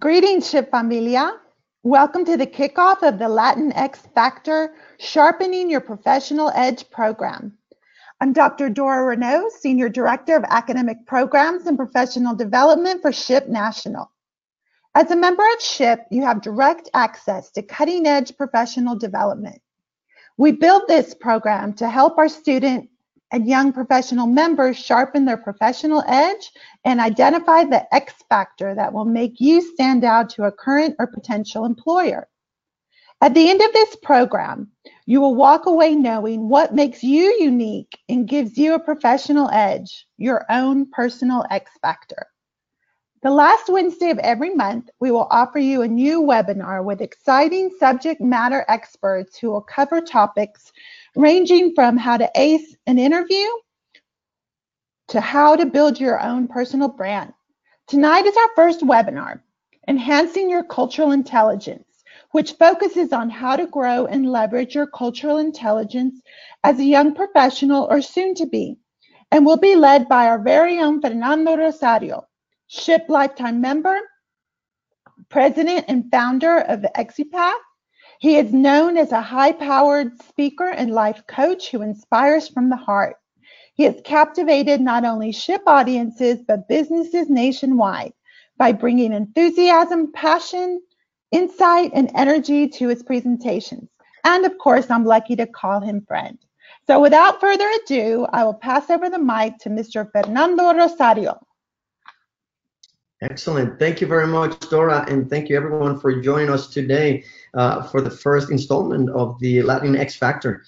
Greetings, SHPE familia. Welcome to the kickoff of the latinXfactor Sharpening Your Professional Edge program. I'm Dr. Dora Renaud, Senior Director of Academic Programs and Professional Development for SHPE National. As a member of SHPE, you have direct access to cutting-edge professional development. We built this program to help our student and young professional members sharpen their professional edge and identify the X factor that will make you stand out to a current or potential employer. At the end of this program, you will walk away knowing what makes you unique and gives you a professional edge, your own personal X factor. The last Wednesday of every month, we will offer you a new webinar with exciting subject matter experts who will cover topics ranging from how to ace an interview to how to build your own personal brand. Tonight is our first webinar, Enhancing Your Cultural Intelligence, which focuses on how to grow and leverage your cultural intelligence as a young professional or soon to be, and will be led by our very own Fernando Rosario, SHPE lifetime member, president and founder of the XUPath. He is known as a high-powered speaker and life coach who inspires from the heart. He has captivated not only SHPE audiences, but businesses nationwide by bringing enthusiasm, passion, insight, and energy to his presentations. And of course, I'm lucky to call him friend. So without further ado, I will pass over the mic to Mr. Fernando Rosario. Excellent. Thank you very much, Dora, and thank you everyone for joining us today for the first installment of the latinXfactor,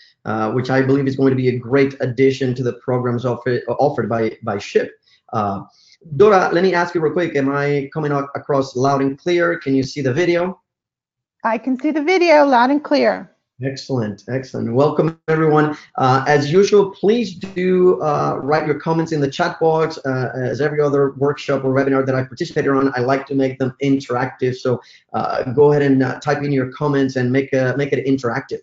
which I believe is going to be a great addition to the programs offered by SHPE. Dora, let me ask you real quick, am I coming across loud and clear? Can you see the video? I can see the video loud and clear. Excellent, excellent. Welcome, everyone. As usual, please do write your comments in the chat box. As every other workshop or webinar that I participated on, I like to make them interactive. So go ahead and type in your comments and make it interactive.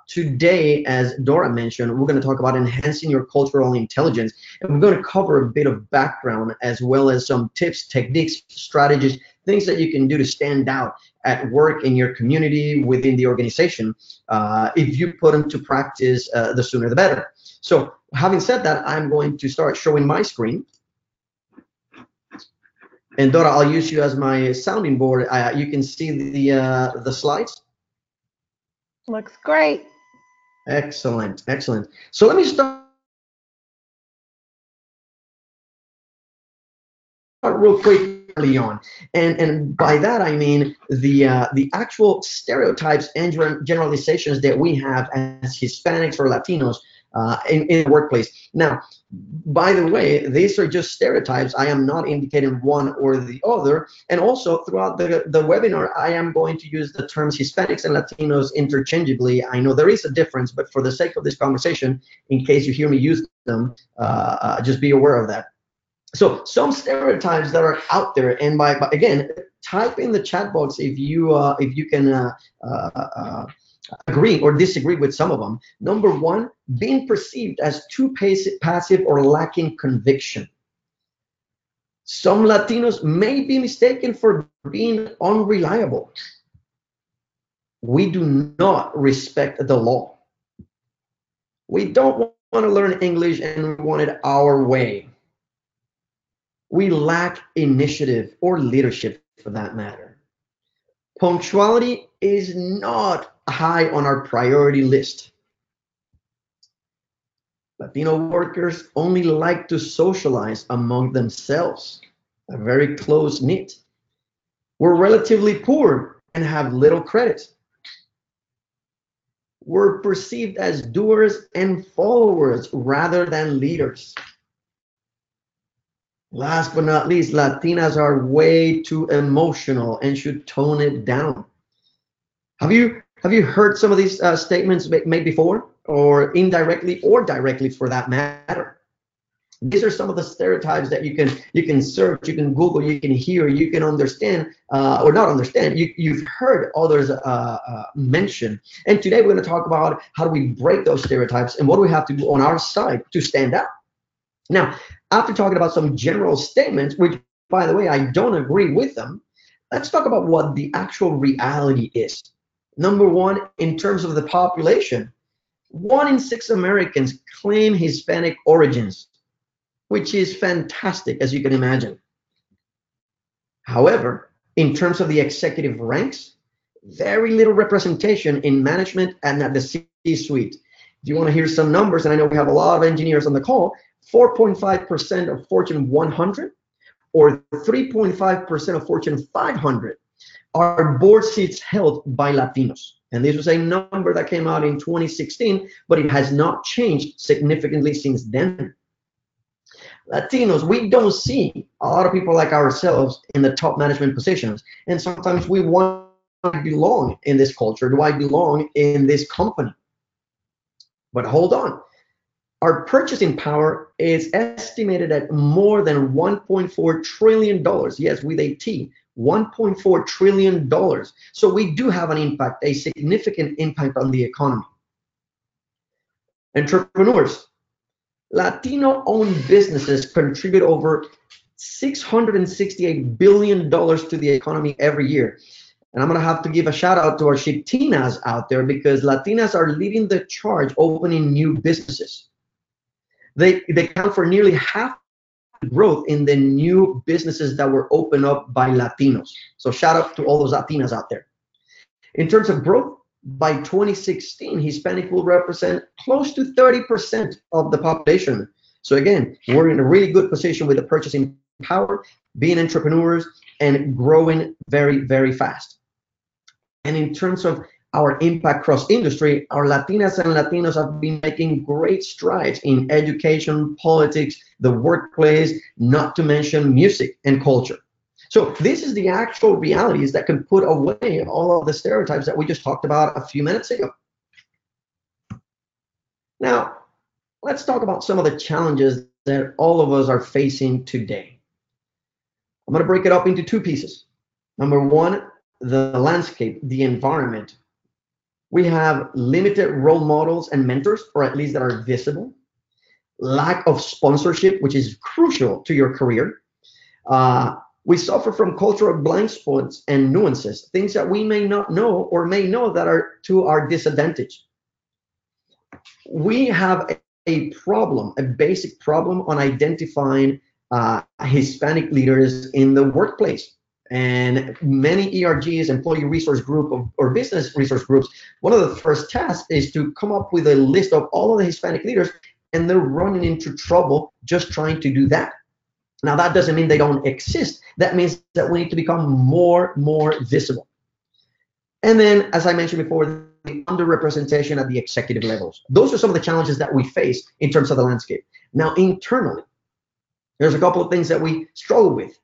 Today, as Dora mentioned, we're going to talk about enhancing your cultural intelligence, and we're going to cover a bit of background as well as some tips, techniques, strategies, things that you can do to stand out at work, in your community, within the organization. If you put them to practice, the sooner the better. So having said that, I'm going to start showing my screen. And Dora, I'll use you as my sounding board. You can see the slides. Looks great. Excellent, excellent. So let me start real quick early on, and by that I mean the actual stereotypes and generalizations that we have as Hispanics or Latinos in the workplace. Now, by the way, these are just stereotypes. I am not indicating one or the other. And also throughout the webinar, I am going to use the terms Hispanics and Latinos interchangeably. I know there is a difference, but for the sake of this conversation, in case you hear me use them, just be aware of that. So some stereotypes that are out there, and by again, type in the chat box if you can agree or disagree with some of them. Number one, being perceived as too passive or lacking conviction. Some Latinos may be mistaken for being unreliable. We do not respect the law. We don't want to learn English and we want it our way. We lack initiative or leadership for that matter. Punctuality is not high on our priority list. Latino workers only like to socialize among themselves, a very close knit. We're relatively poor and have little credit. We're perceived as doers and followers rather than leaders. Last but not least, Latinas are way too emotional and should tone it down. Have you heard some of these statements made before, or indirectly or directly for that matter? These are some of the stereotypes that you can search, you can Google, you can hear, you can understand or not understand. You've heard others mention. And today we're going to talk about how do we break those stereotypes and what do we have to do on our side to stand out. Now, after talking about some general statements, which, by the way, I don't agree with them, let's talk about what the actual reality is. Number one, in terms of the population, 1 in 6 Americans claim Hispanic origins, which is fantastic, as you can imagine. However, in terms of the executive ranks, very little representation in management and at the C-suite. If you want to hear some numbers, and I know we have a lot of engineers on the call, 4.5% of Fortune 100 or 3.5% of Fortune 500 are board seats held by Latinos. And this was a number that came out in 2016, but it has not changed significantly since then. Latinos, we don't see a lot of people like ourselves in the top management positions. And sometimes we want to belong in this culture. Do I belong in this company? But hold on. Our purchasing power is estimated at more than $1.4 trillion. Yes, with a T, $1.4 trillion. So we do have an impact, a significant impact on the economy. Entrepreneurs. Latino-owned businesses contribute over $668 billion to the economy every year. And I'm going to have to give a shout out to our Latinas out there, because Latinas are leading the charge opening new businesses. They account for nearly half the growth in the new businesses that were opened up by Latinos. So shout out to all those Latinas out there. In terms of growth, by 2016, Hispanic will represent close to 30% of the population. So again, we're in a really good position with the purchasing power, being entrepreneurs, and growing very, very fast. And in terms of our impact cross industry, our Latinas and Latinos have been making great strides in education, politics, the workplace, not to mention music and culture. So this is the actual realities that can put away all of the stereotypes that we just talked about a few minutes ago. Now, let's talk about some of the challenges that all of us are facing today. I'm going to break it up into two pieces. Number one, the landscape, the environment. We have limited role models and mentors, or at least that are visible. Lack of sponsorship, which is crucial to your career. We suffer from cultural blind spots and nuances, things that we may not know or may know that are to our disadvantage. We have a problem, a basic problem on identifying Hispanic leaders in the workplace. And many ERGs, employee resource group or business resource groups, one of the first tasks is to come up with a list of all of the Hispanic leaders, and they're running into trouble just trying to do that. Now, that doesn't mean they don't exist. That means that we need to become more visible. And then, as I mentioned before, the underrepresentation at the executive levels. Those are some of the challenges that we face in terms of the landscape. Now, internally, there's a couple of things that we struggle with.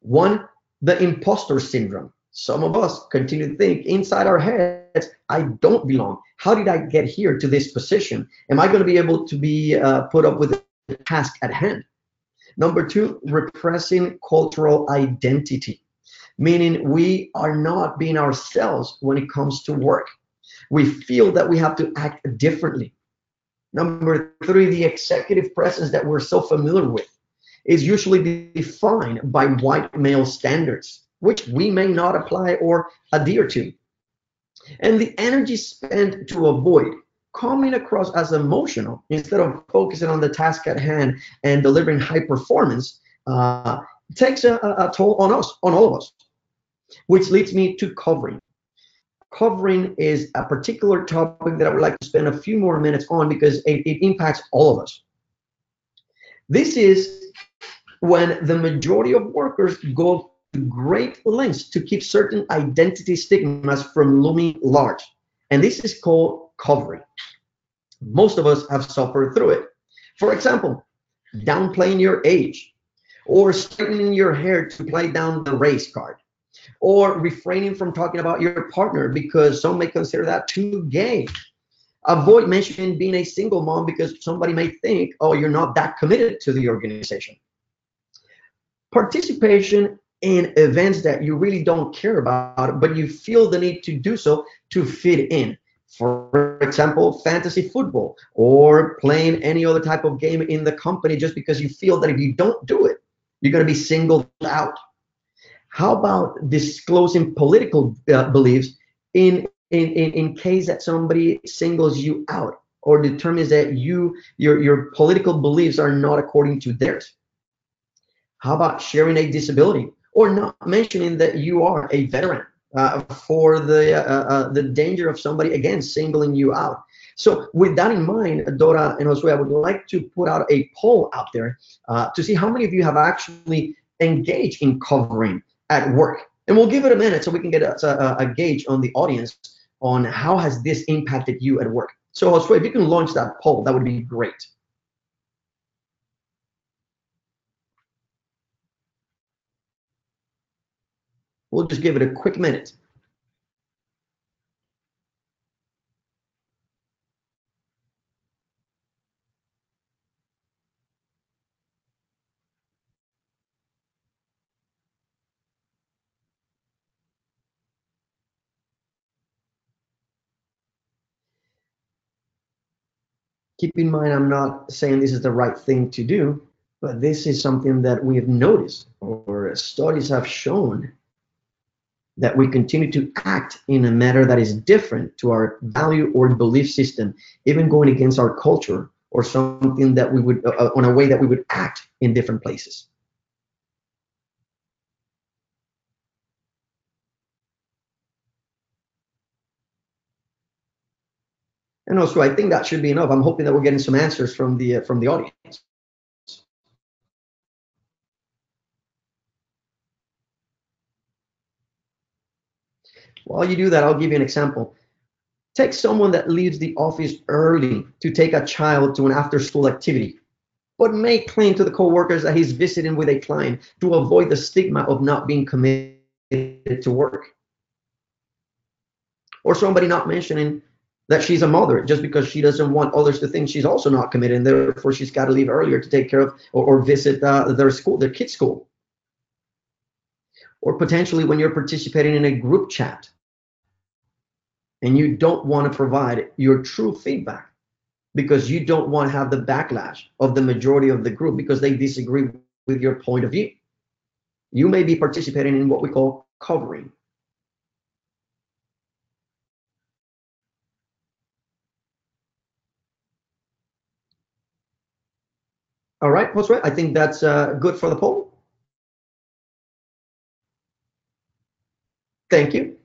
One, the imposter syndrome. Some of us continue to think inside our heads, I don't belong. How did I get here to this position? Am I going to be able to be put up with the task at hand? Number two, repressing cultural identity, meaning we are not being ourselves when it comes to work. We feel that we have to act differently. Number three, the executive presence that we're so familiar with is usually defined by white male standards, which we may not apply or adhere to. And the energy spent to avoid coming across as emotional instead of focusing on the task at hand and delivering high performance takes a toll on us, on all of us, which leads me to covering. Covering is a particular topic that I would like to spend a few more minutes on because it impacts all of us. This is when the majority of workers go to great lengths to keep certain identity stigmas from looming large. And this is called covering. Most of us have suffered through it. For example, downplaying your age, or straightening your hair to play down the race card, or refraining from talking about your partner because some may consider that too gay. Avoid mentioning being a single mom because somebody may think, oh, you're not that committed to the organization. Participation in events that you really don't care about, but you feel the need to do so to fit in. For example, fantasy football or playing any other type of game in the company just because you feel that if you don't do it, you're going to be singled out. How about disclosing political beliefs in case that somebody singles you out or determines that your political beliefs are not according to theirs? How about sharing a disability or not mentioning that you are a veteran for the danger of somebody again singling you out? So with that in mind, Dora and Josue, I would like to put out a poll out there to see how many of you have actually engaged in covering at work. And we'll give it a minute so we can get a gauge on the audience on how has this impacted you at work. So Josue, if you can launch that poll, that would be great. We'll just give it a quick minute. Keep in mind, I'm not saying this is the right thing to do, but this is something that we have noticed or studies have shown that we continue to act in a manner that is different to our value or belief system, even going against our culture or something that we would, on a way that we would act in different places. And also, I think that should be enough. I'm hoping that we're getting some answers from the audience. While you do that, I'll give you an example. Take someone that leaves the office early to take a child to an after-school activity, but may claim to the coworkers that he's visiting with a client to avoid the stigma of not being committed to work. Or somebody not mentioning that she's a mother just because she doesn't want others to think she's also not committed, and therefore she's got to leave earlier to take care of or visit their kids' school. Or potentially when you're participating in a group chat and you don't want to provide your true feedback because you don't want to have the backlash of the majority of the group because they disagree with your point of view. You may be participating in what we call covering. All right, Josue, I think that's good for the poll. Thank you.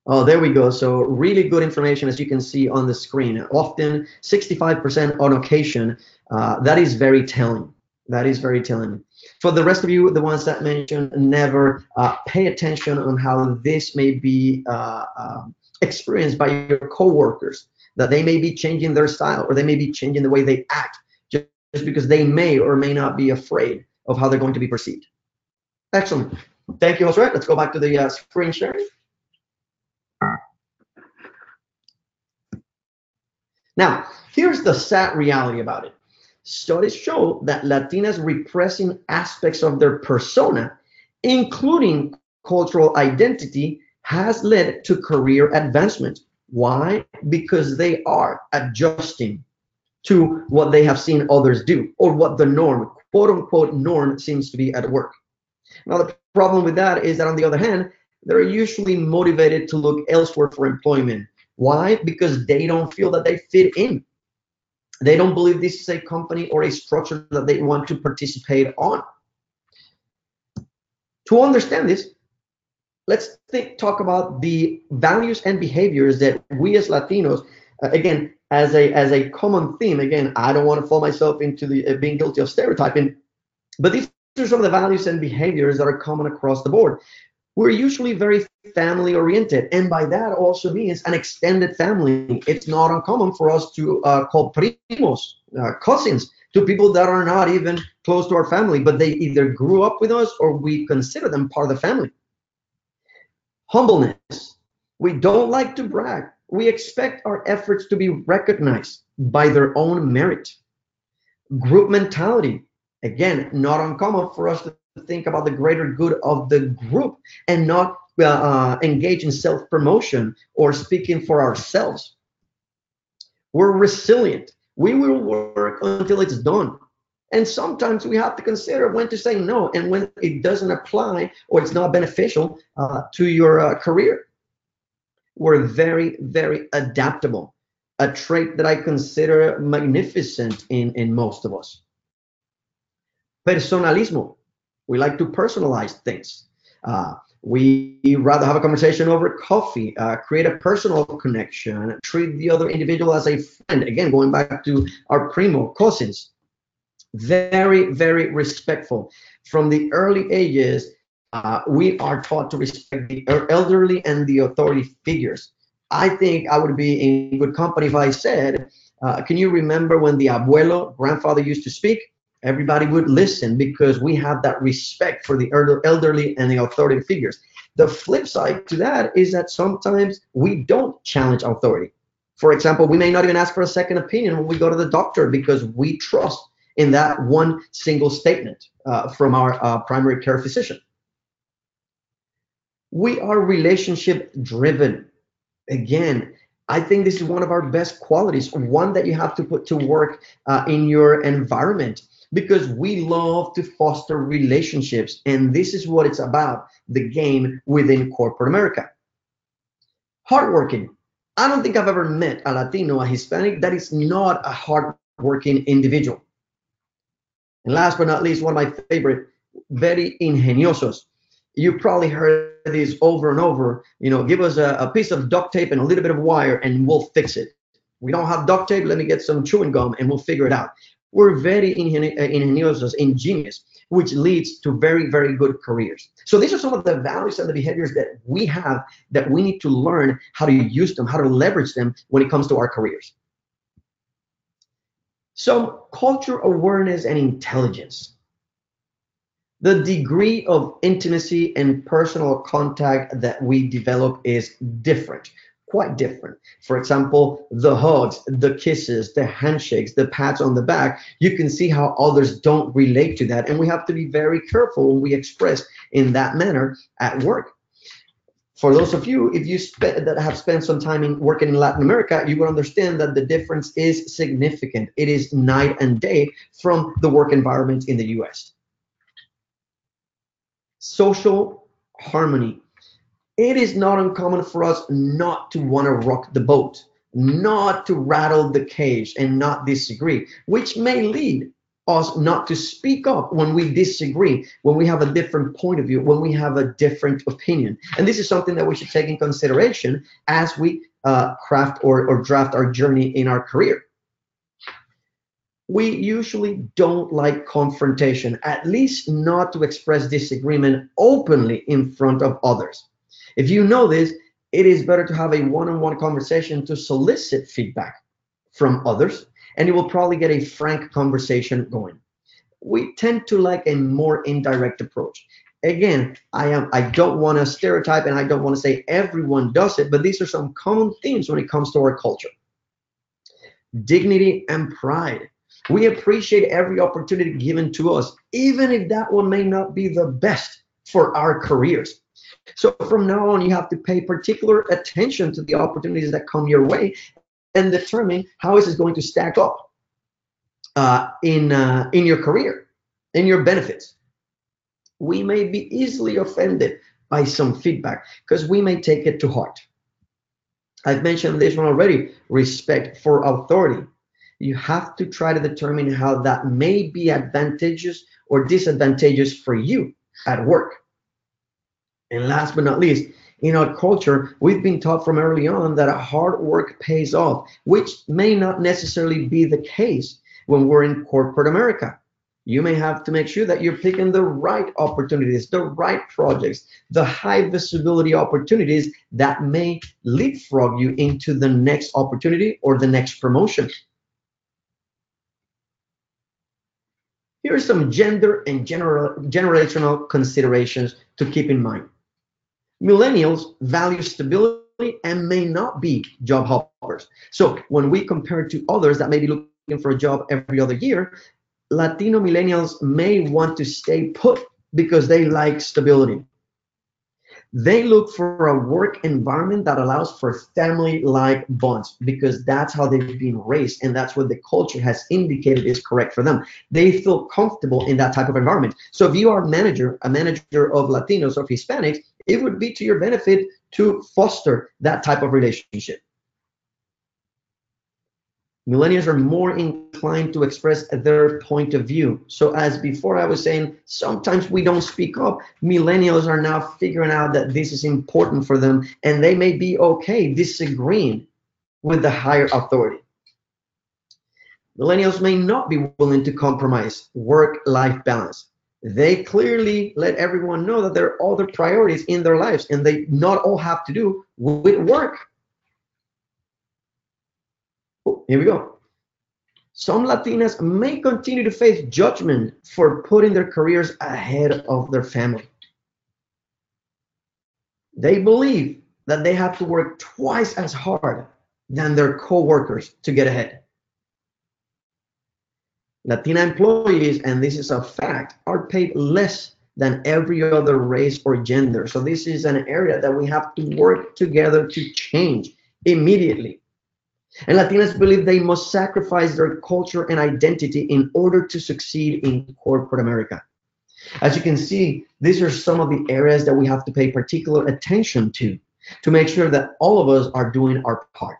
Oh, there we go. So really good information, as you can see on the screen. Often 65% on occasion. That is very telling. That is very telling. For the rest of you, the ones that mentioned never, pay attention on how this may be experienced by your coworkers, that they may be changing their style or they may be changing the way they act just because they may or may not be afraid of how they're going to be perceived. Excellent. Thank you, Josue. Let's go back to the screen sharing. Now, here's the sad reality about it. Studies show that Latinas repressing aspects of their persona, including cultural identity, has led to career advancement. Why? Because they are adjusting to what they have seen others do or what the norm, quote unquote, norm seems to be at work. Now, the problem with that is that, on the other hand, they're usually motivated to look elsewhere for employment. Why? Because they don't feel that they fit in. They don't believe this is a company or a structure that they want to participate on. To understand this, let's talk about the values and behaviors that we as Latinos, again, as a common theme. Again, I don't want to fall myself into the being guilty of stereotyping, but these are some of the values and behaviors that are common across the board. We're usually very family oriented, and by that also means an extended family. It's not uncommon for us to call primos, cousins, to people that are not even close to our family, but they either grew up with us or we consider them part of the family. Humbleness. We don't like to brag. We expect our efforts to be recognized by their own merit. Group mentality. Again, not uncommon for us to think about the greater good of the group and not engage in self-promotion or speaking for ourselves. We're resilient. We will work until it's done. And sometimes we have to consider when to say no and when it doesn't apply or it's not beneficial to your career. We're very, very adaptable, a trait that I consider magnificent in most of us. Personalismo. We like to personalize things. We rather have a conversation over coffee, create a personal connection, treat the other individual as a friend. Again, going back to our primo, cousins. Very, very respectful. From the early ages, we are taught to respect the elderly and the authority figures. I think I would be in good company if I said, can you remember when the abuelo, grandfather, used to speak? Everybody would listen because we have that respect for the elderly and the authority figures. The flip side to that is that sometimes we don't challenge authority. For example, we may not even ask for a second opinion when we go to the doctor because we trust in that one single statement from our primary care physician. We are relationship driven. Again, I think this is one of our best qualities, one that you have to put to work in your environment, because we love to foster relationships, and this is what it's about, the game within corporate America. Hardworking. I don't think I've ever met a Latino, a Hispanic, that is not a hardworking individual. And last but not least, one of my favorite, very ingeniosos. You probably heard this over and over. Give us a piece of duct tape and a little bit of wire and we'll fix it. We don't have duct tape, let me get some chewing gum and we'll figure it out. We're very ingeniosos, ingenious, which leads to very, very good careers. So these are some of the values and the behaviors that we have that we need to learn how to use them, how to leverage them when it comes to our careers. So culture awareness and intelligence. The degree of intimacy and personal contact that we develop is different, quite different. For example, the hugs, the kisses, the handshakes, the pats on the back, you can see how others don't relate to that. And we have to be very careful when we express in that manner at work. For those of you, if you that have spent some time working in Latin America, you will understand that the difference is significant. It is night and day from the work environment in the US. Social harmony. It is not uncommon for us not to want to rock the boat, not to rattle the cage and not disagree, which may lead us not to speak up when we disagree, when we have a different point of view, when we have a different opinion. And this is something that we should take in consideration as we craft or draft our journey in our career. We usually don't like confrontation, at least not to express disagreement openly in front of others. If you know this, it is better to have a one-on-one conversation to solicit feedback from others, and you will probably get a frank conversation going. We tend to like a more indirect approach. Again, I don't want to stereotype and I don't want to say everyone does it, but these are some common themes when it comes to our culture. Dignity and pride. We appreciate every opportunity given to us, even if that one may not be the best for our careers. So from now on, you have to pay particular attention to the opportunities that come your way and determine how is this going to stack up in your career, in your benefits. We may be easily offended by some feedback because we may take it to heart. I've mentioned this one already, respect for authority. You have to try to determine how that may be advantageous or disadvantageous for you at work. And last but not least, in our culture, we've been taught from early on that hard work pays off, which may not necessarily be the case when we're in corporate America. You may have to make sure that you're picking the right opportunities, the right projects, the high visibility opportunities that may leapfrog you into the next opportunity or the next promotion. Here are some gender and generational considerations to keep in mind. Millennials value stability and may not be job hoppers. So when we compare to others that may be looking for a job every other year, Latino millennials may want to stay put because they like stability. They look for a work environment that allows for family-like bonds because that's how they've been raised and that's what the culture has indicated is correct for them. They feel comfortable in that type of environment. So if you are a manager of Latinos or Hispanics, it would be to your benefit to foster that type of relationship. Millennials are more inclined to express their point of view. So as before I was saying, sometimes we don't speak up. Millennials are now figuring out that this is important for them and they may be okay disagreeing with the higher authority. Millennials may not be willing to compromise work-life balance. They clearly let everyone know that there are other priorities in their lives and they not all have to do with work. Oh, here we go. Some Latinas may continue to face judgment for putting their careers ahead of their family. They believe that they have to work twice as hard than their co-workers to get ahead. Latina employees, and this is a fact, are paid less than every other race or gender. So this is an area that we have to work together to change immediately. And Latinas believe they must sacrifice their culture and identity in order to succeed in corporate America. As you can see, these are some of the areas that we have to pay particular attention to make sure that all of us are doing our part.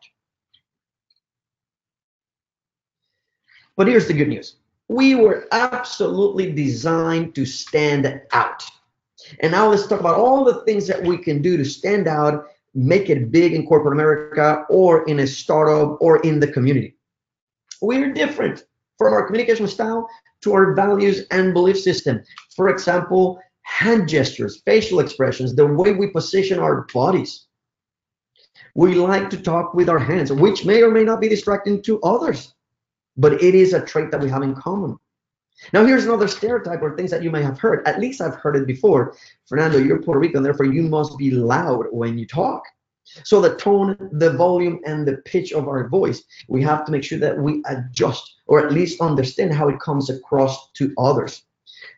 But here's the good news. We were absolutely designed to stand out. And now let's talk about all the things that we can do to stand out, make it big in corporate America or in a startup or in the community. We're different from our communication style to our values and belief system. For example, hand gestures, facial expressions, the way we position our bodies. We like to talk with our hands, which may or may not be distracting to others, but it is a trait that we have in common. Now, here's another stereotype or things that you may have heard. At least I've heard it before. Fernando, you're Puerto Rican, therefore you must be loud when you talk. So the tone, the volume, and the pitch of our voice, we have to make sure that we adjust or at least understand how it comes across to others.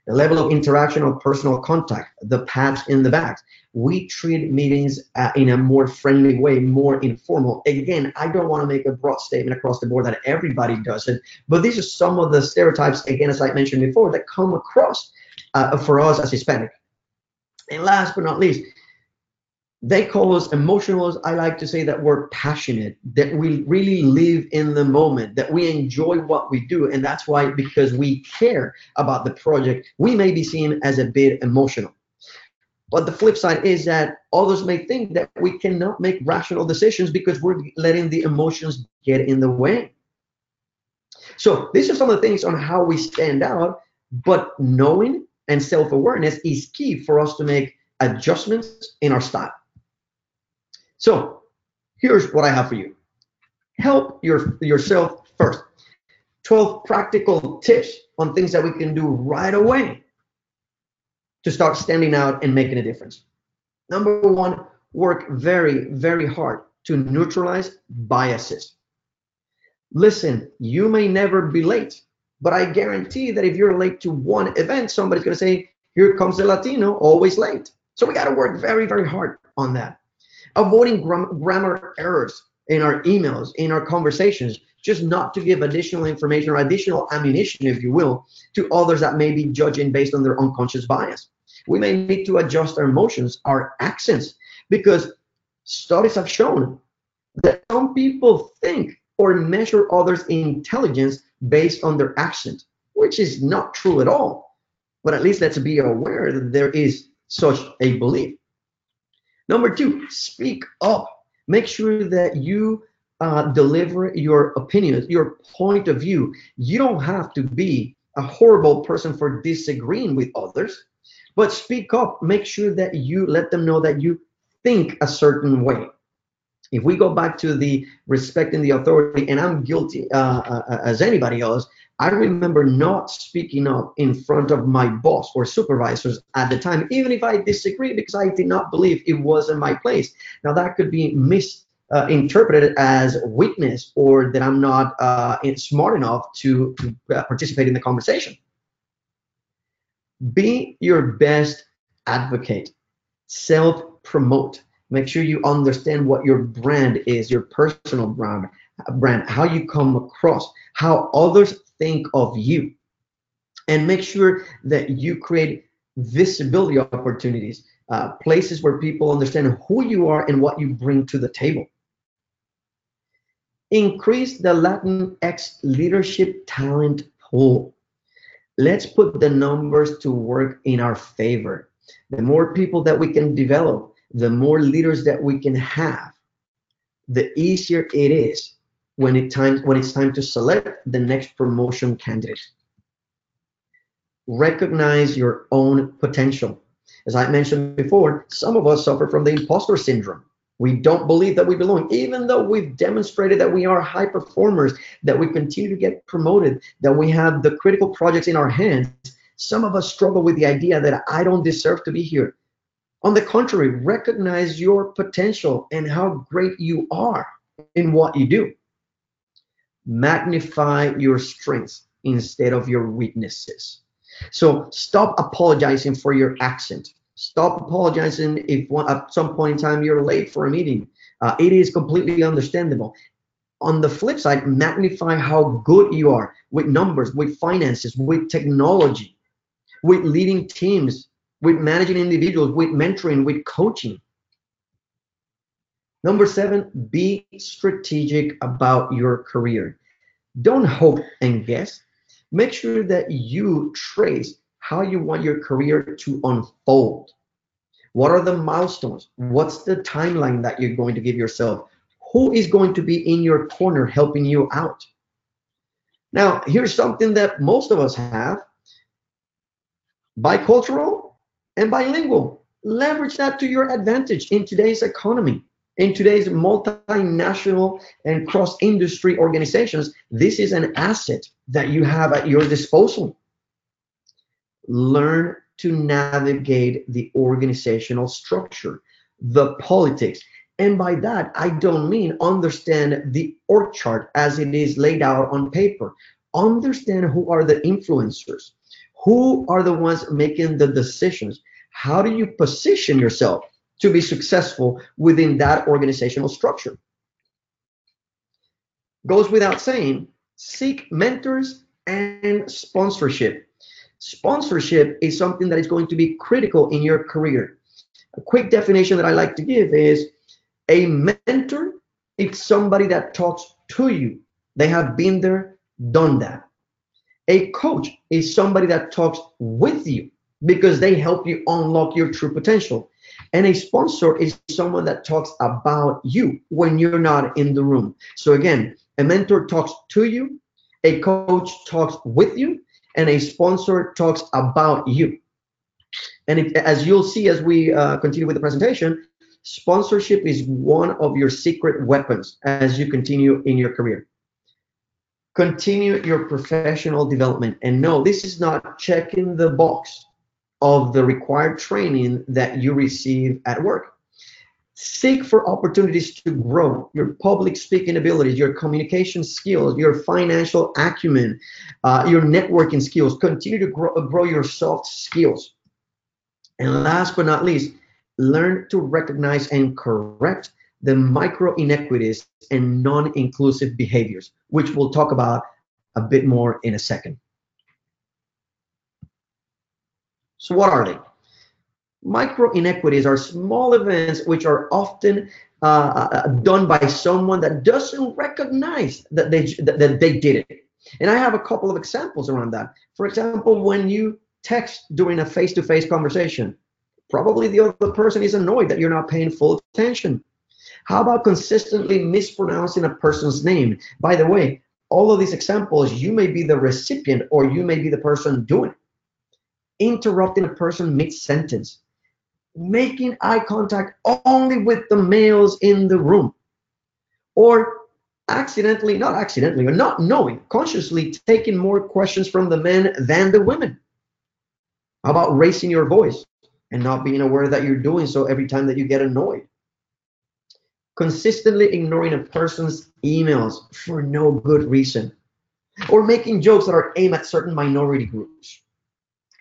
The level of interaction or personal contact, the pats in the back. We treat meetings in a more friendly way, more informal. Again, I don't want to make a broad statement across the board that everybody does it, but these are some of the stereotypes, again, as I mentioned before, that come across for us as Hispanic. And last but not least, they call us emotional. I like to say that we're passionate, that we really live in the moment, that we enjoy what we do. And that's why, because we care about the project, we may be seen as a bit emotional. But the flip side is that others may think that we cannot make rational decisions because we're letting the emotions get in the way. So these are some of the things on how we stand out, but knowing and self-awareness is key for us to make adjustments in our style. So here's what I have for you. Help yourself first. 12 practical tips on things that we can do right away to start standing out and making a difference. Number one, work very, very hard to neutralize biases. Listen, you may never be late, but I guarantee that if you're late to one event, somebody's going to say, here comes the Latino, always late. So we got to work very, very hard on that. Avoiding grammar errors in our emails, in our conversations, just not to give additional information or additional ammunition, if you will, to others that may be judging based on their unconscious bias. We may need to adjust our emotions, our accents, because studies have shown that some people think or measure others' intelligence based on their accent, which is not true at all. But at least let's be aware that there is such a belief. Number two, speak up. Make sure that you deliver your opinions, your point of view. You don't have to be a horrible person for disagreeing with others, but speak up. Make sure that you let them know that you think a certain way. If we go back to the respecting the authority, and I'm guilty as anybody else, I remember not speaking up in front of my boss or supervisors at the time, even if I disagree, because I did not believe it was in my place. Now that could be misinterpreted as weakness or that I'm not smart enough to participate in the conversation. Be your best advocate. Self-promote. Make sure you understand what your brand is, your personal brand, how you come across, how others think of you, and make sure that you create visibility opportunities, places where people understand who you are and what you bring to the table. Increase the LatinX leadership talent pool. Let's put the numbers to work in our favor. The more people that we can develop, the more leaders that we can have, the easier it is when it's time to select the next promotion candidate. Recognize your own potential. As I mentioned before, some of us suffer from the imposter syndrome. We don't believe that we belong, even though we've demonstrated that we are high performers, that we continue to get promoted, that we have the critical projects in our hands. Some of us struggle with the idea that I don't deserve to be here. On the contrary, recognize your potential and how great you are in what you do. Magnify your strengths instead of your weaknesses. So stop apologizing for your accent. Stop apologizing if at some point in time you're late for a meeting. It is completely understandable. On the flip side, magnify how good you are with numbers, with finances, with technology, with leading teams, with managing individuals, with mentoring, with coaching. Number 7, be strategic about your career. Don't hope and guess. Make sure that you trace how you want your career to unfold. What are the milestones? What's the timeline that you're going to give yourself? Who is going to be in your corner helping you out? Now, here's something that most of us have: bicultural and bilingual. Leverage that to your advantage in today's economy. In today's multinational and cross-industry organizations, this is an asset that you have at your disposal. Learn to navigate the organizational structure, the politics. And by that, I don't mean understand the org chart as it is laid out on paper. Understand who are the influencers, who are the ones making the decisions. How do you position yourself to be successful within that organizational structure? Goes without saying, seek mentors and sponsorship. Sponsorship is something that is going to be critical in your career. A quick definition that I like to give is a mentor is somebody that talks to you. They have been there, done that. A coach is somebody that talks with you because they help you unlock your true potential. And a sponsor is someone that talks about you when you're not in the room. So again, a mentor talks to you, a coach talks with you, and a sponsor talks about you. And as you'll see as we continue with the presentation, sponsorship is one of your secret weapons as you continue in your career. Continue your professional development. And no, this is not checking the box of the required training that you receive at work. Seek for opportunities to grow your public speaking abilities, your communication skills, your financial acumen, your networking skills. Continue to grow your soft skills. And last but not least, learn to recognize and correct the micro-inequities and non-inclusive behaviors, which we'll talk about a bit more in a second. So what are they? Micro-inequities are small events which are often done by someone that doesn't recognize that they did it. And I have a couple of examples around that. For example, when you text during a face-to-face conversation, probably the other person is annoyed that you're not paying full attention. How about consistently mispronouncing a person's name? By the way, all of these examples, you may be the recipient or you may be the person doing it. Interrupting a person mid-sentence. Making eye contact only with the males in the room. Or not knowing, consciously taking more questions from the men than the women. How about raising your voice and not being aware that you're doing so every time that you get annoyed? Consistently ignoring a person's emails for no good reason. Or making jokes that are aimed at certain minority groups.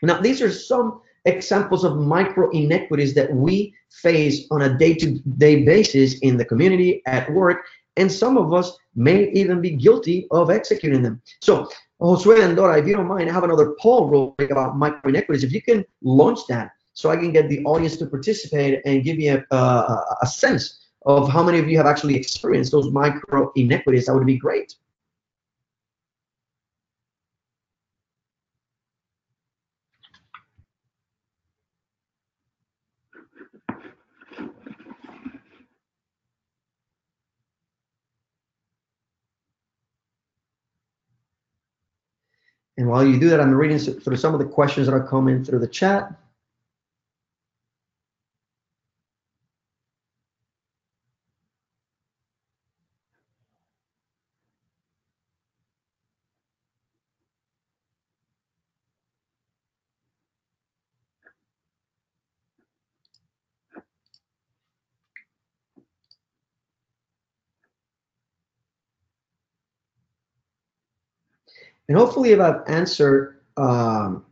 Now, these are some examples of micro-inequities that we face on a day-to-day basis in the community, at work, and some of us may even be guilty of executing them. So, Josue and Dora, if you don't mind, I have another poll real quick about micro-inequities. If you can launch that so I can get the audience to participate and give you a sense of how many of you have actually experienced those micro-inequities, that would be great. And while you do that, I'm reading through some of the questions that are coming through the chat. And hopefully, if I've answered the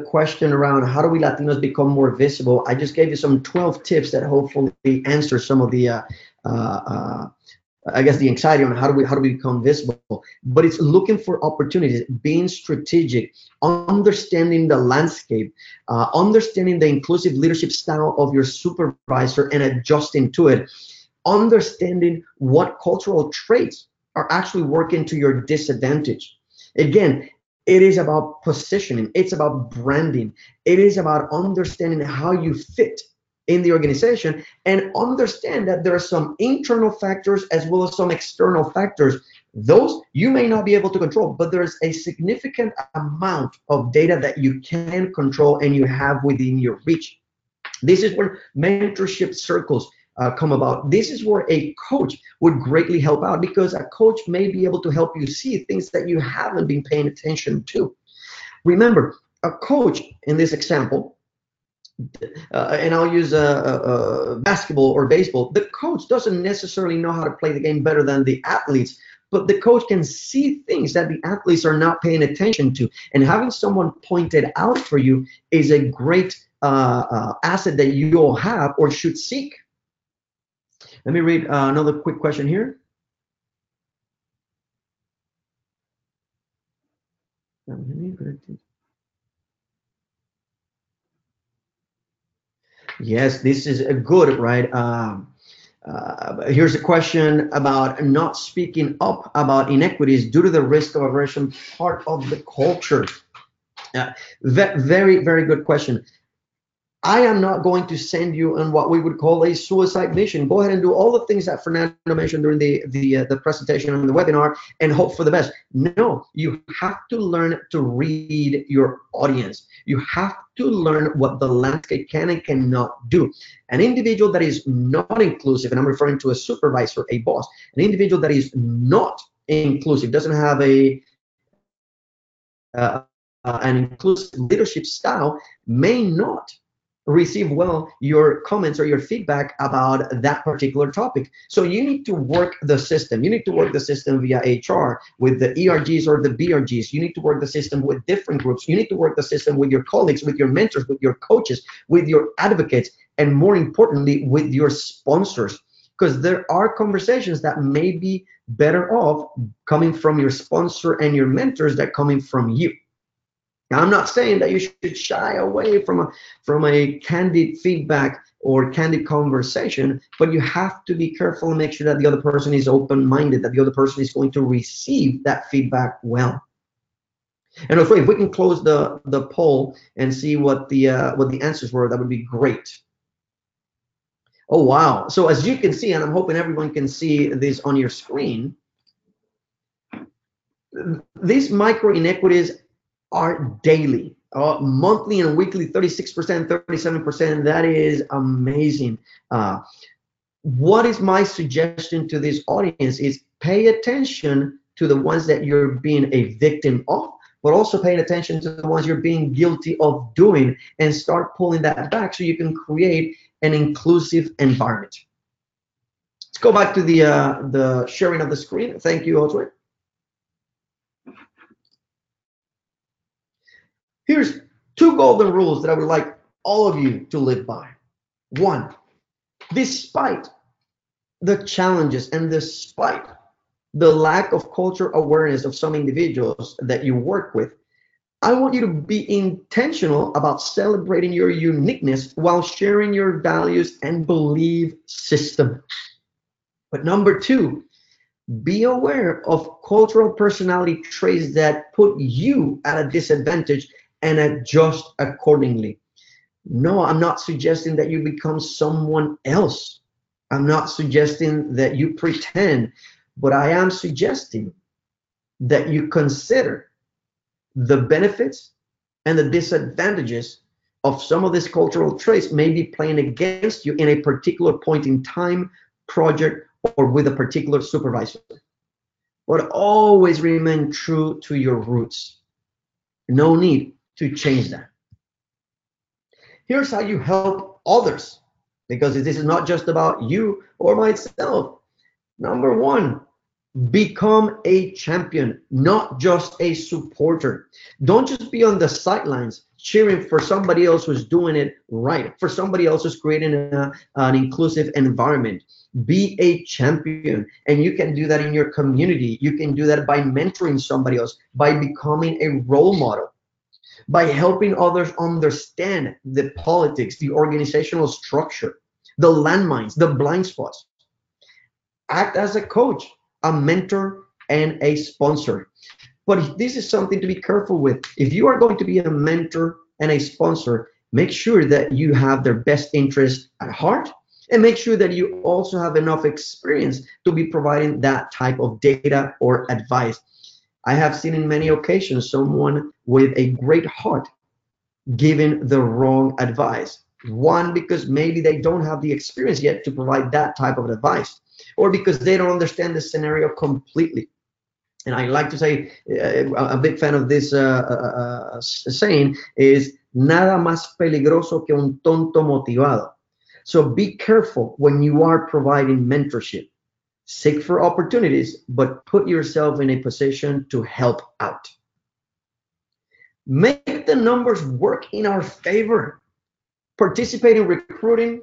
question around how do we Latinos become more visible. I just gave you some 12 tips that hopefully answer some of the I guess the anxiety on how do we become visible. But it's looking for opportunities, being strategic, understanding the landscape, understanding the inclusive leadership style of your supervisor and adjusting to it, understanding what cultural traits are actually working to your disadvantage. Again, it is about positioning, it's about branding, it is about understanding how you fit in the organization, and understand that there are some internal factors as well as some external factors. Those you may not be able to control, but there's a significant amount of data that you can control and you have within your reach. This is where mentorship circles come about. This is where a coach would greatly help out, because a coach may be able to help you see things that you haven't been paying attention to. Remember, a coach in this example, and I'll use basketball or baseball, the coach doesn't necessarily know how to play the game better than the athletes, but the coach can see things that the athletes are not paying attention to. And having someone pointed out for you is a great asset that you all have or should seek. Let me read another quick question here. Yes, this is a good, right? Here's a question about not speaking up about inequities due to the risk of aversion, part of the culture. Very, very good question. I am not going to send you on what we would call a suicide mission. Go ahead and do all the things that Fernando mentioned during the presentation and the webinar and hope for the best. No, you have to learn to read your audience. You have to learn what the landscape can and cannot do. An individual that is not inclusive, and I'm referring to a supervisor, a boss, an individual that is not inclusive, doesn't have an inclusive leadership style, may not receive well your comments or your feedback about that particular topic. So you need to work the system. You need to work the system via HR with the ERGs or the BRGs. You need to work the system with different groups. You need to work the system with your colleagues, with your mentors, with your coaches, with your advocates, and more importantly, with your sponsors. Because there are conversations that may be better off coming from your sponsor and your mentors than coming from you. Now, I'm not saying that you should shy away from a candid feedback or candid conversation, but you have to be careful and make sure that the other person is open-minded, that the other person is going to receive that feedback well. And also, if we can close the poll and see what the answers were, that would be great. Oh, wow. So as you can see, and I'm hoping everyone can see this on your screen, these micro-inequities are daily, monthly and weekly, 36%, 37%. That is amazing. What is my suggestion to this audience is pay attention to the ones that you're being a victim of, but also paying attention to the ones you're being guilty of doing, and start pulling that back so you can create an inclusive environment. Let's go back to the sharing of the screen. Thank you, Josue. Here's golden rules that I would like all of you to live by. One, despite the challenges and despite the lack of cultural awareness of some individuals that you work with, I want you to be intentional about celebrating your uniqueness while sharing your values and belief system. But number two, be aware of cultural personality traits that put you at a disadvantage and adjust accordingly. No, I'm not suggesting that you become someone else. I'm not suggesting that you pretend, but I am suggesting that you consider the benefits and the disadvantages of some of these cultural traits may be playing against you in a particular point in time, project, or with a particular supervisor. But always remain true to your roots. No need to change that. Here's how you help others, because this is not just about you or myself. Number one, become a champion, not just a supporter. Don't just be on the sidelines cheering for somebody else who's doing it right, for somebody else who's creating an inclusive environment. Be a champion, and you can do that in your community. You can do that by mentoring somebody else, by becoming a role model, by helping others understand the politics, the organizational structure, the landmines, the blind spots. Act as a coach, a mentor, and a sponsor. But this is something to be careful with. If you are going to be a mentor and a sponsor, make sure that you have their best interest at heart, and make sure that you also have enough experience to be providing that type of data or advice. I have seen in many occasions someone with a great heart giving the wrong advice. One, because maybe they don't have the experience yet to provide that type of advice, or because they don't understand the scenario completely. And I like to say, a big fan of this saying is, nada más peligroso que un tonto motivado. So be careful when you are providing mentorship. Seek for opportunities, but put yourself in a position to help out. Make the numbers work in our favor. Participate in recruiting,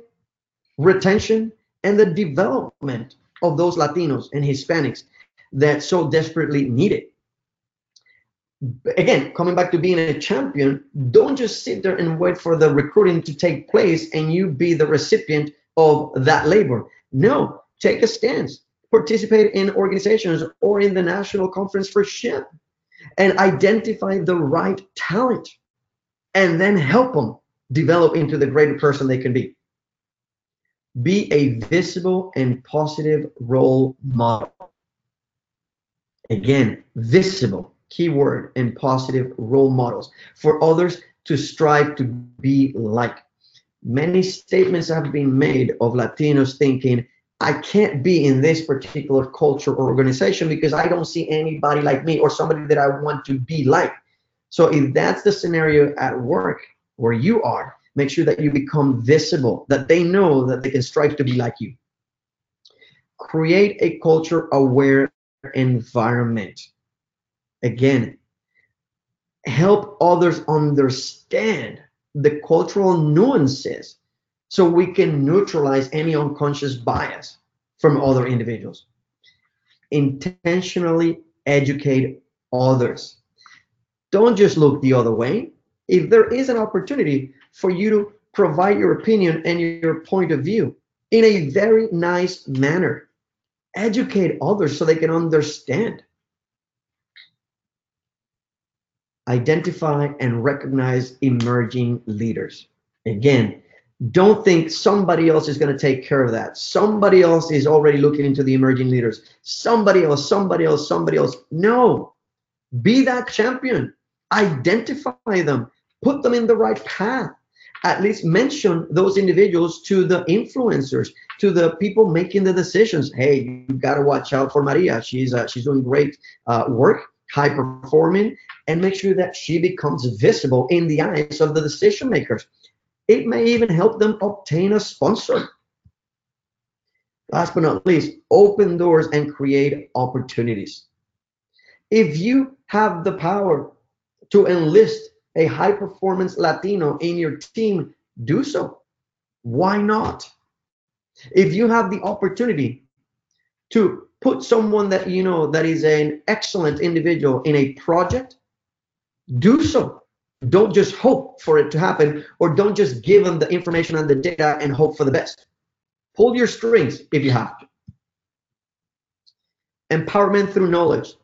retention, and the development of those Latinos and Hispanics that so desperately need it. Again, coming back to being a champion, don't just sit there and wait for the recruiting to take place and you be the recipient of that labor. No, take a stance. Participate in organizations or in the National Conference for SHPE and identify the right talent and then help them develop into the greater person they can be. Be a visible and positive role model. Again, visible, keyword, and positive role models for others to strive to be like. Many statements have been made of Latinos thinking, I can't be in this particular culture or organization because I don't see anybody like me or somebody that I want to be like. So if that's the scenario at work where you are, make sure that you become visible, that they know that they can strive to be like you. Create a culture-aware environment. Again, help others understand the cultural nuances so we can neutralize any unconscious bias from other individuals. Intentionally educate others. Don't just look the other way. If there is an opportunity for you to provide your opinion and your point of view in a very nice manner, educate others so they can understand. Identify and recognize emerging leaders. Again, don't think somebody else is going to take care of that. Somebody else is already looking into the emerging leaders. Somebody else, somebody else, somebody else. No, be that champion. Identify them. Put them in the right path. At least mention those individuals to the influencers, to the people making the decisions. Hey, you got to watch out for Maria. She's doing great work, high performing, and make sure that she becomes visible in the eyes of the decision makers. It may even help them obtain a sponsor. Last but not least, open doors and create opportunities. If you have the power to enlist a high performance Latino in your team, do so. Why not? If you have the opportunity to put someone that you know that is an excellent individual in a project, do so. Don't just hope for it to happen, or don't just give them the information and the data and hope for the best. Pull your strings if you have to. Empowerment through knowledge.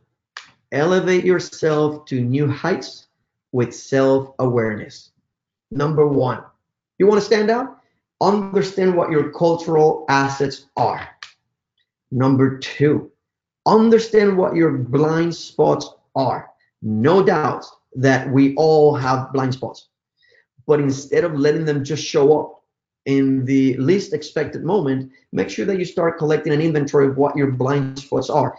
Elevate yourself to new heights with self-awareness. Number one, you want to stand out? Understand what your cultural assets are. Number two, understand what your blind spots are. No doubt that we all have blind spots, but instead of letting them just show up in the least expected moment, make sure that you start collecting an inventory of what your blind spots are.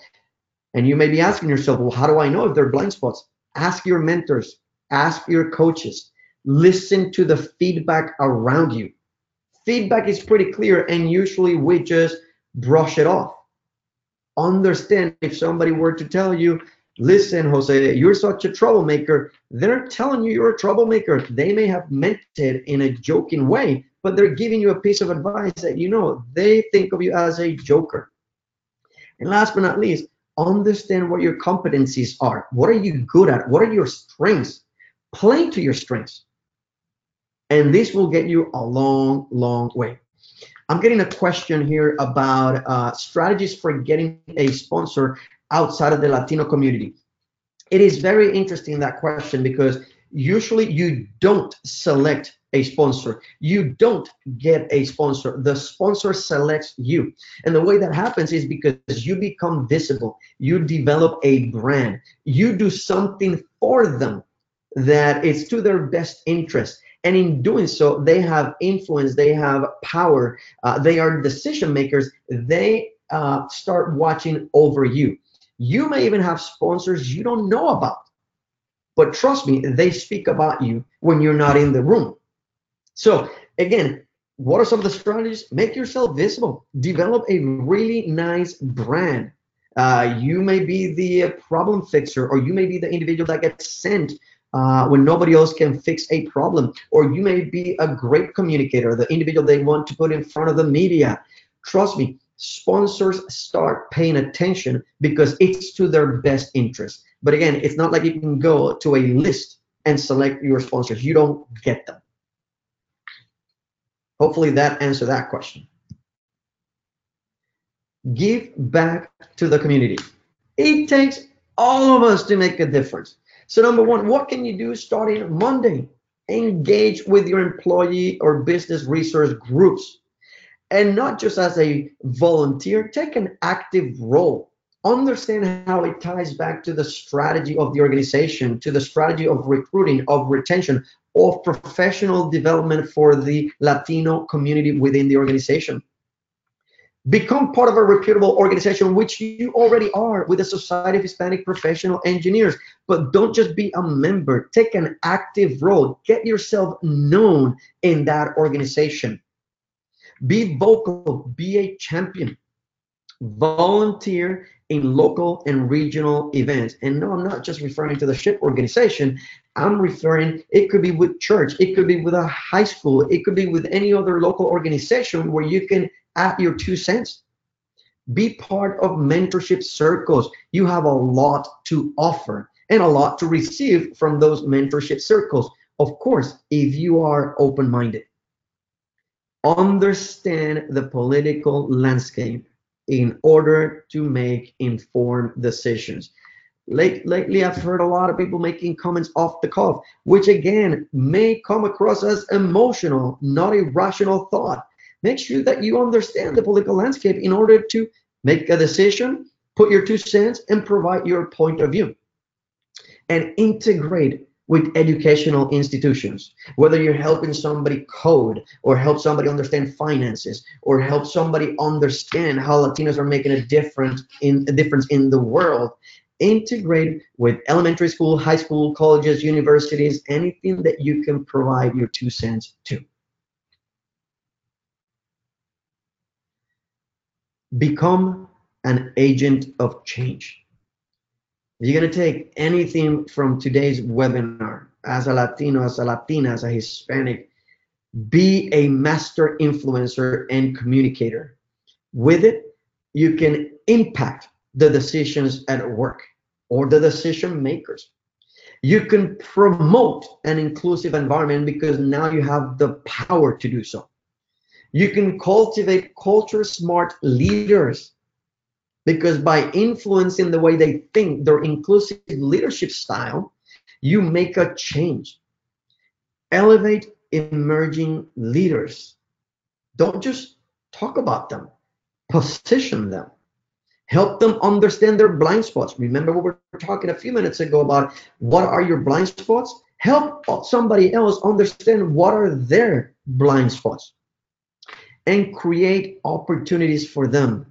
And you may be asking yourself, well, how do I know if they're blind spots? Ask your mentors, ask your coaches, listen to the feedback around you. Feedback is pretty clear, and usually we just brush it off. Understand, if somebody were to tell you, listen, Jose, you're such a troublemaker, they're telling you you're a troublemaker. They may have meant it in a joking way, but they're giving you a piece of advice that you know they think of you as a joker. And last but not least, understand what your competencies are. What are you good at? What are your strengths? Play to your strengths. And this will get you a long, long way. I'm getting a question here about strategies for getting a sponsor outside of the Latino community. It is very interesting, that question, because usually you don't select a sponsor. You don't get a sponsor. The sponsor selects you. And the way that happens is because you become visible. You develop a brand. You do something for them that is to their best interest. And in doing so, they have influence, they have power, they are decision makers, they start watching over you. You may even have sponsors you don't know about, but trust me, they speak about you when you're not in the room. So again, what are some of the strategies? Make yourself visible, develop a really nice brand. You may be the problem fixer, or you may be the individual that gets sent when nobody else can fix a problem, or you may be a great communicator, the individual they want to put in front of the media. Trust me, sponsors start paying attention because it's to their best interest. But again, it's not like you can go to a list and select your sponsors. You don't get them. Hopefully that answered that question. Give back to the community. It takes all of us to make a difference. So number one, what can you do starting Monday? Engage with your employee or business resource groups. And not just as a volunteer, take an active role. Understand how it ties back to the strategy of the organization, to the strategy of recruiting, of retention, of professional development for the Latino community within the organization. Become part of a reputable organization, which you already are, with the Society of Hispanic Professional Engineers. But don't just be a member. Take an active role. Get yourself known in that organization. Be vocal. Be a champion. Volunteer in local and regional events. And no, I'm not just referring to the SHPE organization. I'm referring, it could be with church. It could be with a high school. It could be with any other local organization where you can add your 2 cents. Be part of mentorship circles. You have a lot to offer and a lot to receive from those mentorship circles. Of course, if you are open-minded. Understand the political landscape in order to make informed decisions. Lately, I've heard a lot of people making comments off the cuff, which again may come across as emotional, not a rational thought. Make sure that you understand the political landscape in order to make a decision, put your 2 cents, and provide your point of view. And integrate with educational institutions, whether you're helping somebody code, or help somebody understand finances, or help somebody understand how Latinos are making a difference in the world. Integrate with elementary school, high school, colleges, universities, anything that you can provide your 2 cents to. Become an agent of change. If you're going to take anything from today's webinar, as a Latino, as a Latina, as a Hispanic, be a master influencer and communicator. With it, you can impact the decisions at work or the decision makers. You can promote an inclusive environment because now you have the power to do so. You can cultivate culture smart leaders because by influencing the way they think, their inclusive leadership style, you make a change. Elevate emerging leaders. Don't just talk about them, position them. Help them understand their blind spots. Remember what we were talking a few minutes ago about what are your blind spots? Help somebody else understand what are their blind spots and create opportunities for them.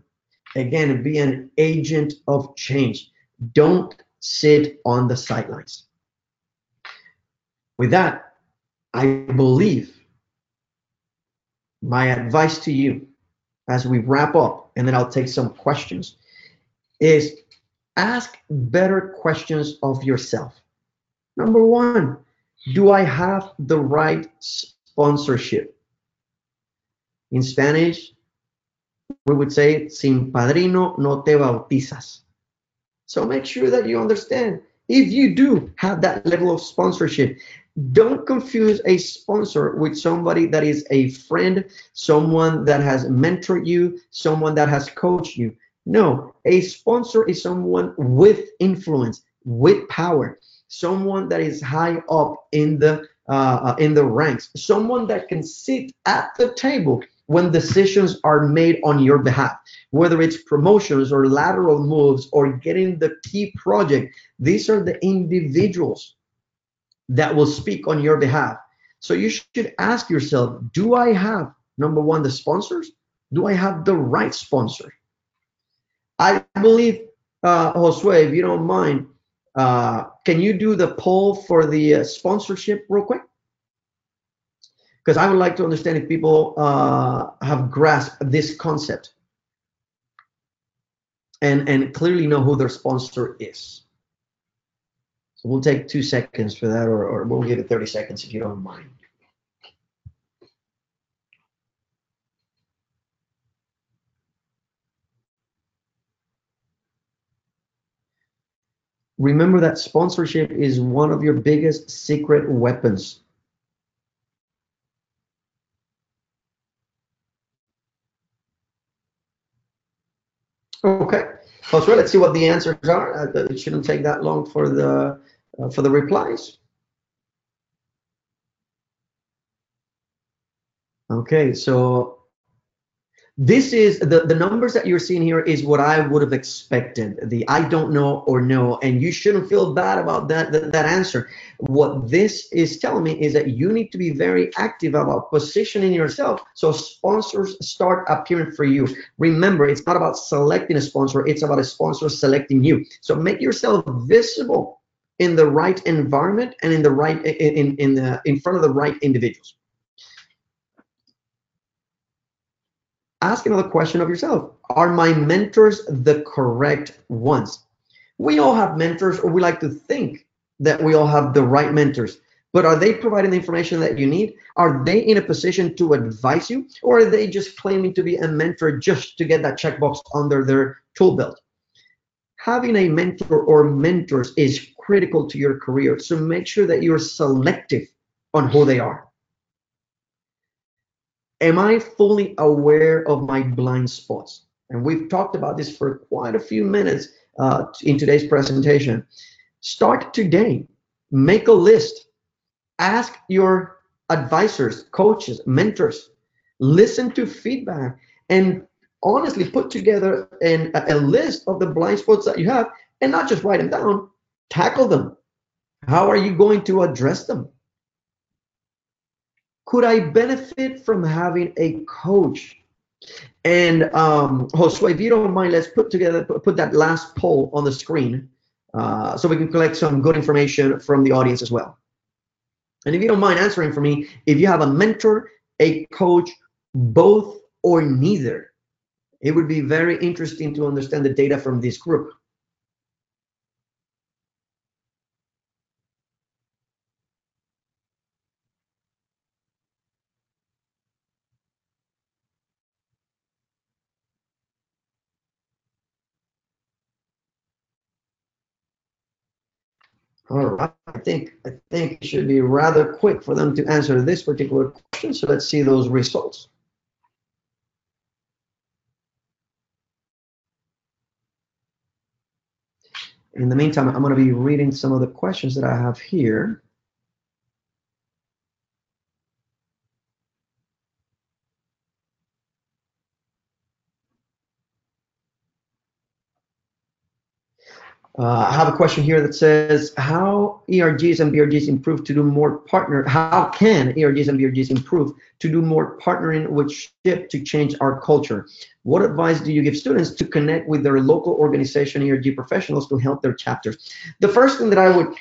Again, be an agent of change. Don't sit on the sidelines. With that, I believe my advice to you as we wrap up, and then I'll take some questions, is ask better questions of yourself. Number one, do I have the right sponsorship? In Spanish, we would say, sin padrino no te bautizas. So make sure that you understand if you do have that level of sponsorship. Don't confuse a sponsor with somebody that is a friend, someone that has mentored you, someone that has coached you. No, a sponsor is someone with influence, with power, someone that is high up in the ranks, someone that can sit at the table when decisions are made on your behalf, whether it's promotions or lateral moves or getting the key project. These are the individuals that will speak on your behalf. So you should ask yourself, do I have, number one, the sponsors? Do I have the right sponsor? I believe, Josue, if you don't mind, can you do the poll for the sponsorship real quick? Because I would like to understand if people have grasped this concept and clearly know who their sponsor is. So we'll take 2 seconds for that, or we'll give it 30 seconds if you don't mind. Remember that sponsorship is one of your biggest secret weapons. Okay, so let's see what the answers are. It shouldn't take that long for the replies. Okay, so this is the numbers that you're seeing here is what I would have expected. The I don't know or no, and you shouldn't feel bad about that answer. What this is telling me is that you need to be very active about positioning yourself so sponsors start appearing for you. Remember, it's not about selecting a sponsor, it's about a sponsor selecting you. So make yourself visible in the right environment and in the right in front of the right individuals. Ask another question of yourself. Are my mentors the correct ones? We all have mentors, or we like to think that we all have the right mentors, but are they providing the information that you need? Are they in a position to advise you, or are they just claiming to be a mentor just to get that checkbox under their tool belt? Having a mentor or mentors is critical to your career, so make sure that you're selective on who they are. Am I fully aware of my blind spots? And we've talked about this for quite a few minutes in today's presentation. Start today. Make a list. Ask your advisors, coaches, mentors. Listen to feedback and honestly put together a list of the blind spots that you have and not just write them down. Tackle them. How are you going to address them? Could I benefit from having a coach? And Josue, if you don't mind, let's put that last poll on the screen so we can collect some good information from the audience as well. And if you don't mind answering for me, if you have a mentor, a coach, both or neither, it would be very interesting to understand the data from this group. All right, I think it should be rather quick for them to answer this particular question. So let's see those results. In the meantime, I'm going to be reading some of the questions that I have here. I have a question here that says, how ERGs and BRGs improve to do more partner? How can ERGs and BRGs improve to do more partnering with SHPE to change our culture? What advice do you give students to connect with their local organization ERG professionals to help their chapters? The first thing that I would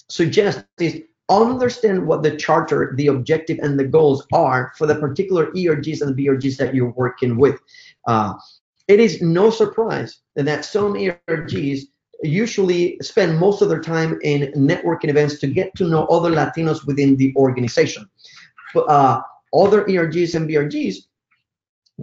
suggest is understand what the charter, the objective, and the goals are for the particular ERGs and BRGs that you're working with. It is no surprise that some ERGs usually spend most of their time in networking events to get to know other Latinos within the organization. Other ERGs and BRGs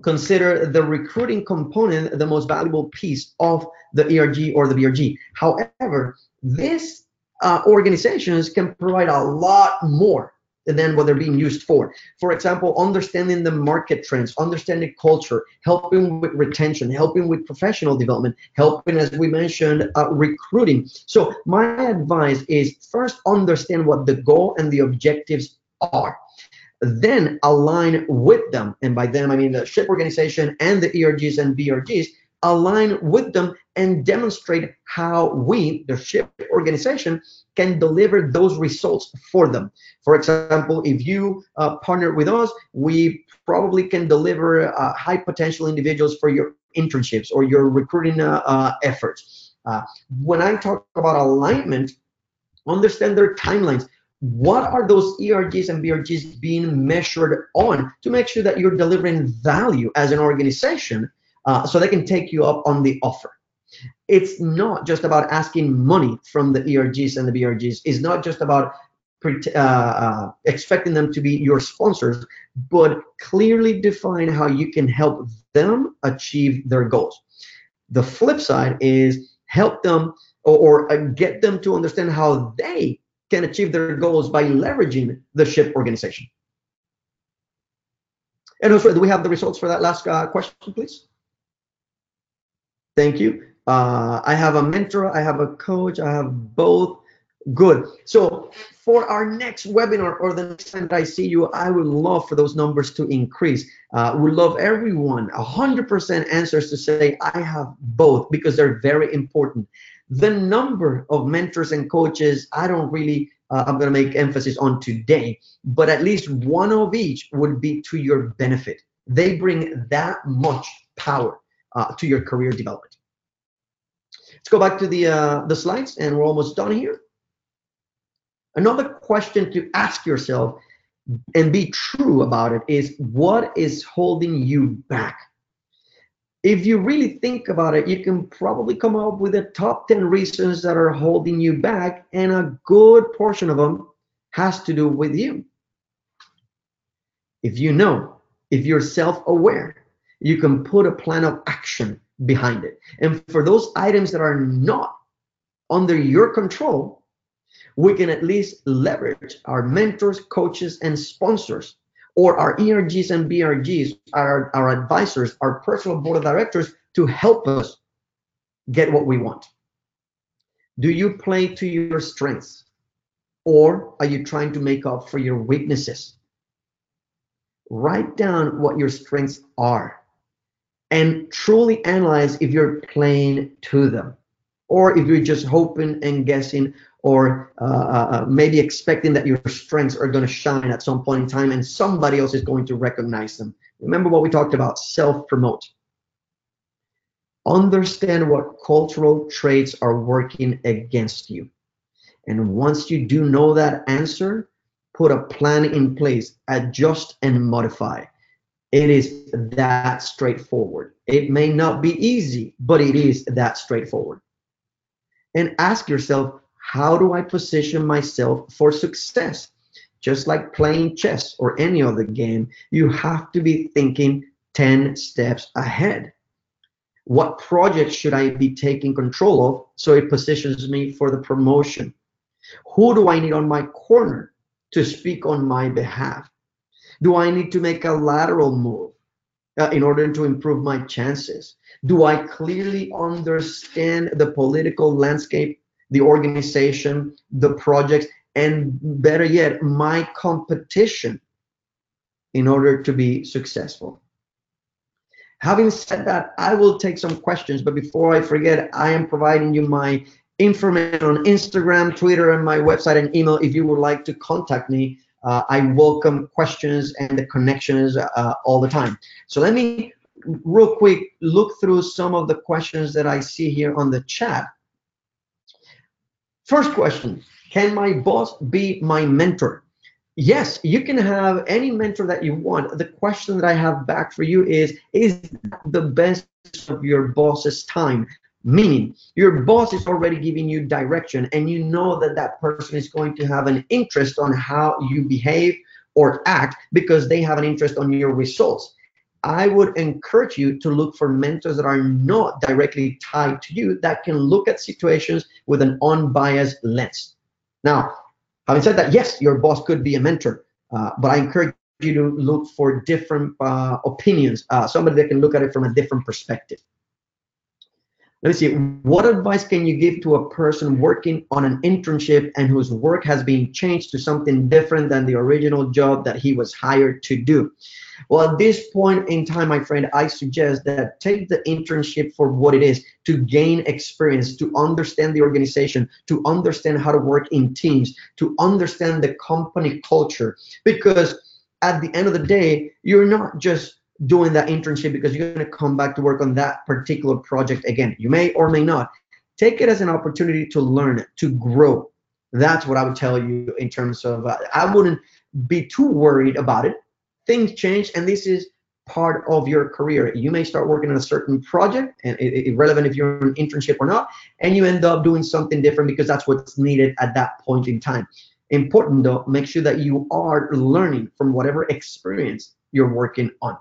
consider the recruiting component the most valuable piece of the ERG or the BRG. However, these organizations can provide a lot more than what they're being used for. For example, understanding the market trends, understanding culture, helping with retention, helping with professional development, helping, as we mentioned, recruiting. So my advice is first understand what the goal and the objectives are. Then align with them, and by them I mean the SHPE organization and the ERGs and BRGs, align with them and demonstrate how we, the SHPE organization, can deliver those results for them. For example, if you partner with us, we probably can deliver high potential individuals for your internships or your recruiting efforts. When I talk about alignment, understand their timelines. What are those ERGs and BRGs being measured on to make sure that you're delivering value as an organization so they can take you up on the offer? It's not just about asking money from the ERGs and the BRGs. It's not just about expecting them to be your sponsors, but clearly define how you can help them achieve their goals. The flip side is help them or get them to understand how they can achieve their goals by leveraging the SHPE organization. And also, do we have the results for that last question, please? Thank you. I have a mentor, I have a coach, I have both. Good. So for our next webinar or the next time that I see you, I would love for those numbers to increase. We love everyone, 100% answers to say I have both, because they're very important. The number of mentors and coaches, I don't really, I'm going to make emphasis on today, but at least one of each would be to your benefit. They bring that much power to your career development. Let's go back to the slides, and we're almost done here. Another question to ask yourself and be true about it is, what is holding you back? If you really think about it, you can probably come up with the top 10 reasons that are holding you back, and a good portion of them has to do with you. If you know, if you're self-aware, you can put a plan of action behind it. And for those items that are not under your control, we can at least leverage our mentors, coaches, and sponsors, or our ERGs and BRGs, our advisors, our personal board of directors, to help us get what we want. Do you play to your strengths, or are you trying to make up for your weaknesses? Write down what your strengths are and truly analyze if you're playing to them, or if you're just hoping and guessing, or maybe expecting that your strengths are going to shine at some point in time and somebody else is going to recognize them. Remember what we talked about, self-promote. Understand what cultural traits are working against you. And once you do know that answer, put a plan in place, adjust and modify. It is that straightforward. It may not be easy, but it is that straightforward. And ask yourself, how do I position myself for success? Just like playing chess or any other game, you have to be thinking 10 steps ahead. What project should I be taking control of so it positions me for the promotion? Who do I need on my corner to speak on my behalf? Do I need to make a lateral move in order to improve my chances? Do I clearly understand the political landscape, the organization, the projects, and better yet, my competition in order to be successful? Having said that, I will take some questions, but before I forget, I am providing you my information on Instagram, Twitter, and my website and email. If you would like to contact me, I welcome questions and the connections all the time. So let me real quick look through some of the questions that I see here on the chat. First question, can my boss be my mentor? Yes, you can have any mentor that you want. The question that I have back for you is that the best of your boss's time? Meaning, your boss is already giving you direction, and you know that that person is going to have an interest on how you behave or act because they have an interest on your results. I would encourage you to look for mentors that are not directly tied to you, that can look at situations with an unbiased lens. Now, having said that, yes, your boss could be a mentor, but I encourage you to look for different opinions, somebody that can look at it from a different perspective. Let me see, what advice can you give to a person working on an internship and whose work has been changed to something different than the original job that he was hired to do? Well, at this point in time, my friend, I suggest that take the internship for what it is, to gain experience, to understand the organization, to understand how to work in teams, to understand the company culture. Because at the end of the day, you're not just doing that internship because you're going to come back to work on that particular project again. You may or may not. Take it as an opportunity to learn, to grow. That's what I would tell you in terms of, I wouldn't be too worried about it. Things change, and this is part of your career. You may start working on a certain project, and irrelevant if you're in an internship or not, and you end up doing something different because that's what's needed at that point in time. Important though, make sure that you are learning from whatever experience you're working on.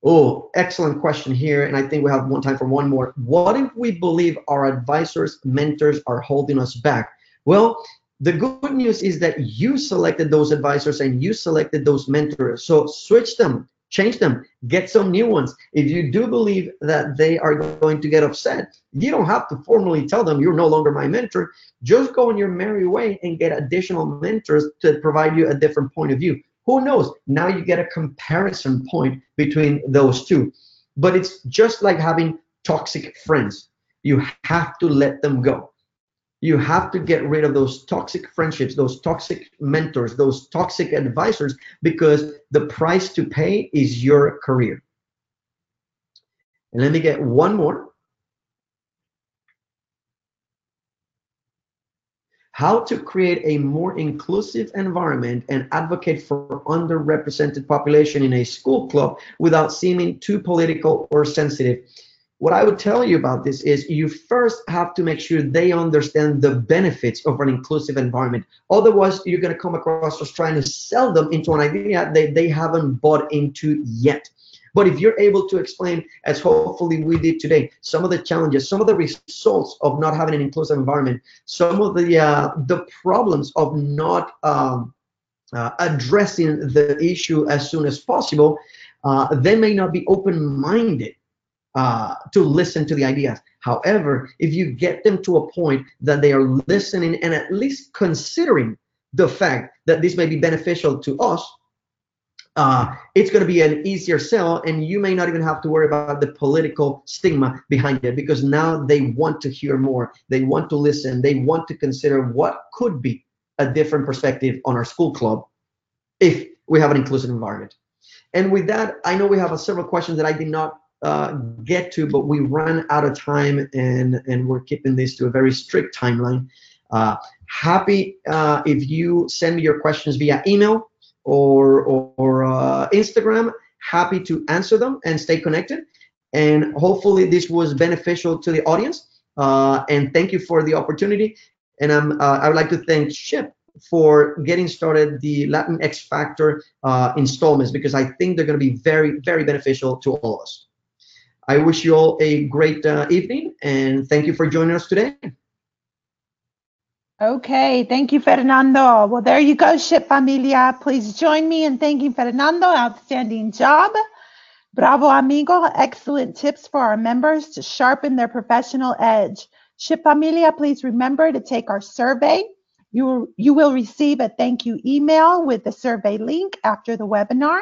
Oh, excellent question here, and I think we have one time for one more. What if we believe our advisors, mentors are holding us back? Well, the good news is that you selected those advisors and you selected those mentors. So switch them, change them, get some new ones. If you do believe that they are going to get upset, you don't have to formally tell them you're no longer my mentor. Just go on your merry way and get additional mentors to provide you a different point of view. Who knows? Now you get a comparison point between those two. But it's just like having toxic friends. You have to let them go. You have to get rid of those toxic friendships, those toxic mentors, those toxic advisors, because the price to pay is your career. And let me get one more. How to create a more inclusive environment and advocate for underrepresented population in a school club without seeming too political or sensitive. What I would tell you about this is you first have to make sure they understand the benefits of an inclusive environment. Otherwise, you're going to come across as trying to sell them into an idea that they haven't bought into yet. But if you're able to explain, as hopefully we did today, some of the challenges, some of the results of not having an inclusive environment, some of the problems of not addressing the issue as soon as possible, they may not be open-minded to listen to the ideas. However, if you get them to a point that they are listening and at least considering the fact that this may be beneficial to us, it's going to be an easier sell, and you may not even have to worry about the political stigma behind it, because now they want to hear more, they want to listen, they want to consider what could be a different perspective on our school club if we have an inclusive environment. And with that, I know we have several questions that I did not get to, but we ran out of time, and we're keeping this to a very strict timeline. Happy if you send me your questions via email or Instagram. Happy to answer them and stay connected. And hopefully this was beneficial to the audience. And thank you for the opportunity. And I would like to thank Ship for getting started the LatinXfactor installments, because I think they're going to be very, very beneficial to all of us. I wish you all a great evening, and thank you for joining us today. Okay, thank you, Fernando. Well, there you go, Ship Familia. Please join me in thanking Fernando. Outstanding job. Bravo, amigo. Excellent tips for our members to sharpen their professional edge. Ship Familia, please remember to take our survey. You will receive a thank you email with the survey link after the webinar.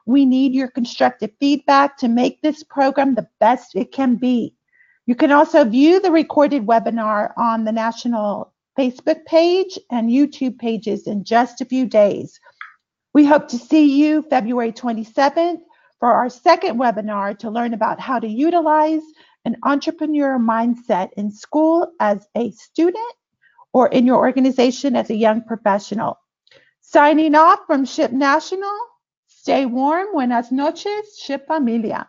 We need your constructive feedback to make this program the best it can be. You can also view the recorded webinar on the National Facebook page and YouTube pages in just a few days. We hope to see you February 27th for our second webinar to learn about how to utilize an entrepreneur mindset in school as a student or in your organization as a young professional. Signing off from Ship National, stay warm, buenas noches, Ship Familia.